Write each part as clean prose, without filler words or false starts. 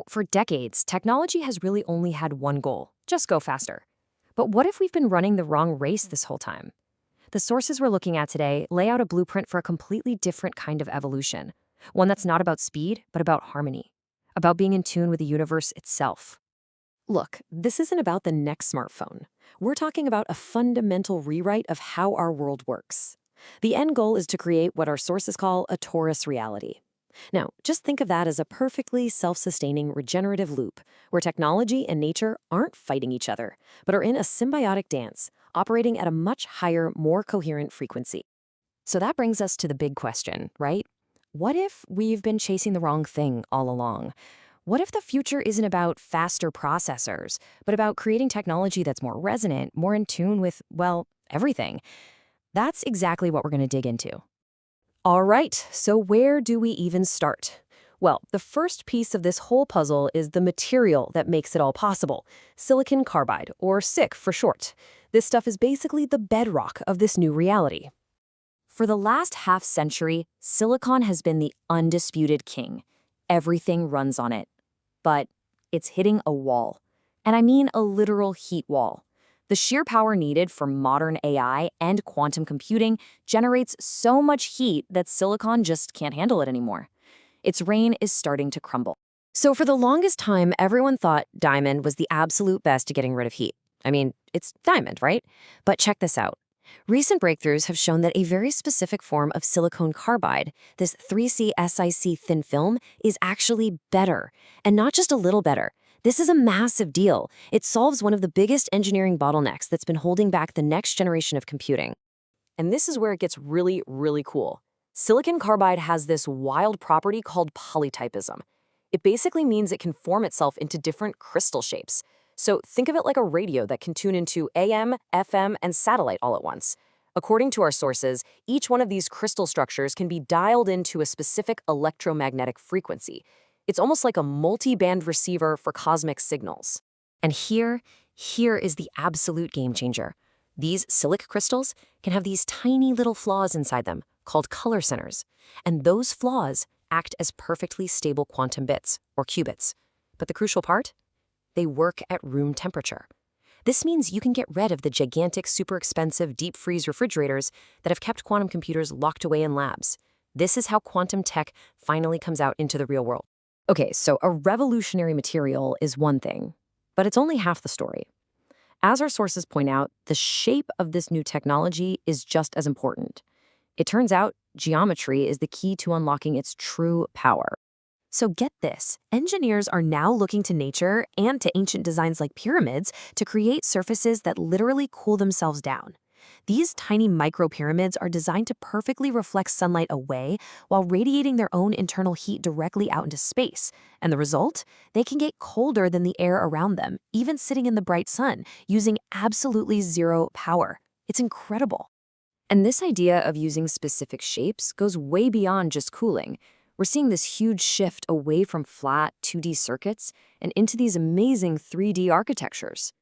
For decades, technology has really only had one goal: just go faster. But what if we've been running the wrong race this whole time? The sources we're looking at today lay out a blueprint for a completely different kind of evolution, one that's not about speed, but about harmony, about being in tune with the universe itself. Look, this isn't about the next smartphone. We're talking about a fundamental rewrite of how our world works. The end goal is to create what our sources call a torus reality. Now, just think of that as a perfectly self-sustaining regenerative loop where technology and nature aren't fighting each other, but are in a symbiotic dance, operating at a much higher, more coherent frequency. So that brings us to the big question, right? What if we've been chasing the wrong thing all along? What if the future isn't about faster processors, but about creating technology that's more resonant, more in tune with, well, everything? That's exactly what we're going to dig into. All right, so where do we even start? Well, the first piece of this whole puzzle is the material that makes it all possible: silicon carbide, or SiC for short. This stuff is basically the bedrock of this new reality. For the last half-century, silicon has been the undisputed king. Everything runs on it. But it's hitting a wall. And I mean a literal heat wall. The sheer power needed for modern AI and quantum computing generates so much heat that silicon just can't handle it anymore. Its reign is starting to crumble. So for the longest time, everyone thought diamond was the absolute best at getting rid of heat. I mean, it's diamond, right? But check this out. Recent breakthroughs have shown that a very specific form of silicon carbide, this 3C SiC thin film, is actually better. And not just a little better. This is a massive deal. It solves one of the biggest engineering bottlenecks that's been holding back the next generation of computing. And this is where it gets really, really cool. Silicon carbide has this wild property called polytypism. It basically means it can form itself into different crystal shapes. So think of it like a radio that can tune into AM, FM, and satellite all at once. According to our sources, each one of these crystal structures can be dialed into a specific electromagnetic frequency. It's almost like a multi-band receiver for cosmic signals. And here is the absolute game changer. These silic crystals can have these tiny little flaws inside them, called color centers. And those flaws act as perfectly stable quantum bits, or qubits. But the crucial part? They work at room temperature. This means you can get rid of the gigantic, super expensive deep freeze refrigerators that have kept quantum computers locked away in labs. This is how quantum tech finally comes out into the real world. Okay, so a revolutionary material is one thing, but it's only half the story. As our sources point out, the shape of this new technology is just as important. It turns out geometry is the key to unlocking its true power. So get this, engineers are now looking to nature and to ancient designs like pyramids to create surfaces that literally cool themselves down. These tiny micropyramids are designed to perfectly reflect sunlight away while radiating their own internal heat directly out into space. And the result? They can get colder than the air around them, even sitting in the bright sun, using absolutely zero power. It's incredible. And this idea of using specific shapes goes way beyond just cooling. We're seeing this huge shift away from flat 2D circuits and into these amazing 3D architectures.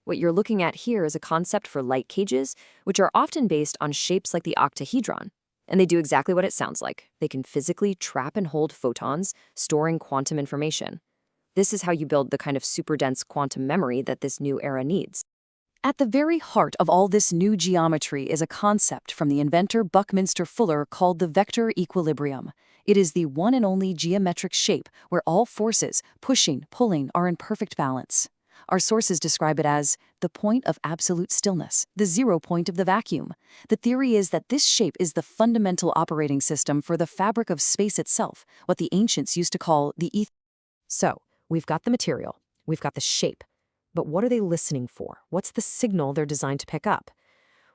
What you're looking at here is a concept for light cages, which are often based on shapes like the octahedron. And they do exactly what it sounds like. They can physically trap and hold photons, storing quantum information. This is how you build the kind of super dense quantum memory that this new era needs. At the very heart of all this new geometry is a concept from the inventor Buckminster Fuller called the vector equilibrium. It is the one and only geometric shape where all forces, pushing, pulling, are in perfect balance. Our sources describe it as the point of absolute stillness, the zero point of the vacuum. The theory is that this shape is the fundamental operating system for the fabric of space itself, what the ancients used to call the ether. So, we've got the material, we've got the shape. But what are they listening for? What's the signal they're designed to pick up?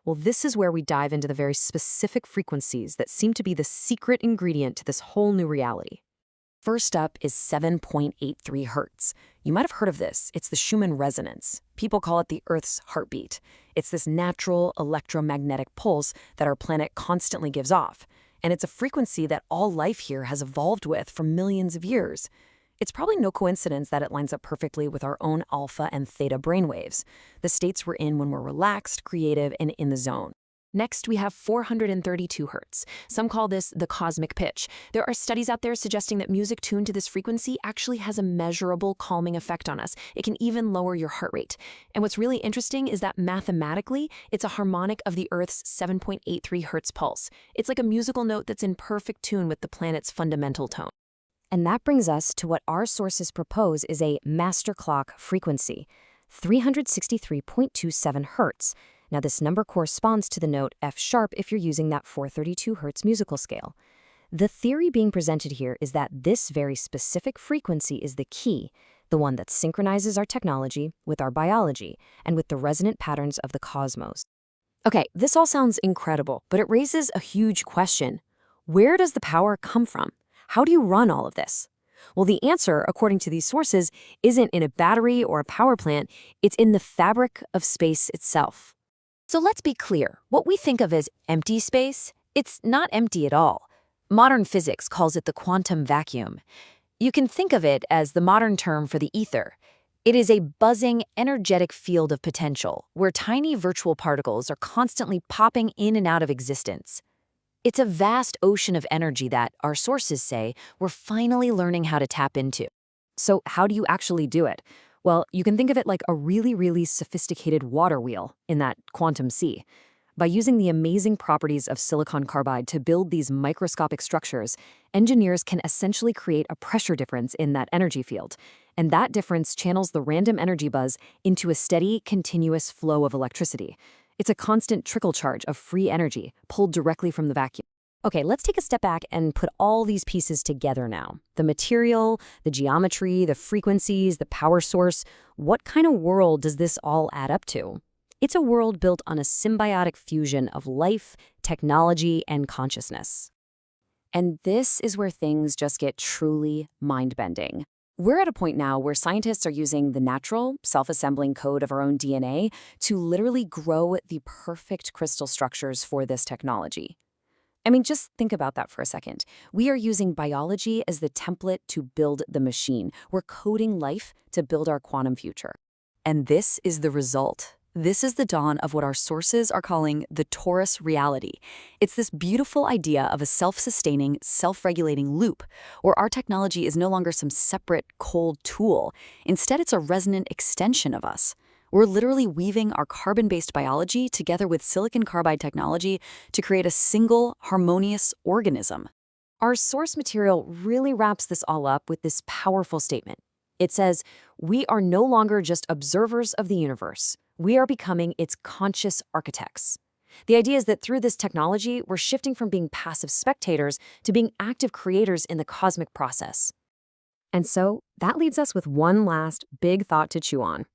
Well, this is where we dive into the very specific frequencies that seem to be the secret ingredient to this whole new reality. First up is 7.83 hertz. You might have heard of this. It's the Schumann resonance. People call it the Earth's heartbeat. It's this natural electromagnetic pulse that our planet constantly gives off. And it's a frequency that all life here has evolved with for millions of years. It's probably no coincidence that it lines up perfectly with our own alpha and theta brainwaves, the states we're in when we're relaxed, creative, and in the zone. Next, we have 432 hertz. Some call this the cosmic pitch. There are studies out there suggesting that music tuned to this frequency actually has a measurable calming effect on us. It can even lower your heart rate. And what's really interesting is that mathematically, it's a harmonic of the Earth's 7.83 hertz pulse. It's like a musical note that's in perfect tune with the planet's fundamental tone. And that brings us to what our sources propose is a master clock frequency, 363.27 hertz. Now, this number corresponds to the note F sharp if you're using that 432 hertz musical scale. The theory being presented here is that this very specific frequency is the key, the one that synchronizes our technology with our biology and with the resonant patterns of the cosmos. Okay, this all sounds incredible, but it raises a huge question. Where does the power come from? How do you run all of this? Well, the answer, according to these sources, isn't in a battery or a power plant. It's in the fabric of space itself. So let's be clear. What we think of as empty space, it's not empty at all. Modern physics calls it the quantum vacuum. You can think of it as the modern term for the ether. It is a buzzing, energetic field of potential where tiny virtual particles are constantly popping in and out of existence. It's a vast ocean of energy that, our sources say, we're finally learning how to tap into. So how do you actually do it? Well, you can think of it like a really, really sophisticated water wheel in that quantum sea. By using the amazing properties of silicon carbide to build these microscopic structures, engineers can essentially create a pressure difference in that energy field. And that difference channels the random energy buzz into a steady, continuous flow of electricity. It's a constant trickle charge of free energy pulled directly from the vacuum. Okay, let's take a step back and put all these pieces together now. The material, the geometry, the frequencies, the power source. What kind of world does this all add up to? It's a world built on a symbiotic fusion of life, technology, and consciousness. And this is where things just get truly mind-bending. We're at a point now where scientists are using the natural, self-assembling code of our own DNA to literally grow the perfect crystal structures for this technology. I mean, just think about that for a second. We are using biology as the template to build the machine. We're coding life to build our quantum future. And this is the result. This is the dawn of what our sources are calling the torus reality. It's this beautiful idea of a self-sustaining, self-regulating loop, where our technology is no longer some separate, cold tool. Instead, it's a resonant extension of us. We're literally weaving our carbon-based biology together with silicon carbide technology to create a single, harmonious organism. Our source material really wraps this all up with this powerful statement. It says, we are no longer just observers of the universe. We are becoming its conscious architects. The idea is that through this technology, we're shifting from being passive spectators to being active creators in the cosmic process. And so that leaves us with one last big thought to chew on.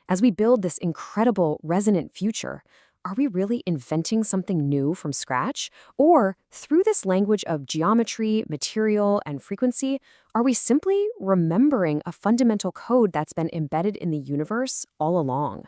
As we build this incredible resonant future, are we really inventing something new from scratch? Or through this language of geometry, material, and frequency, are we simply remembering a fundamental code that's been embedded in the universe all along?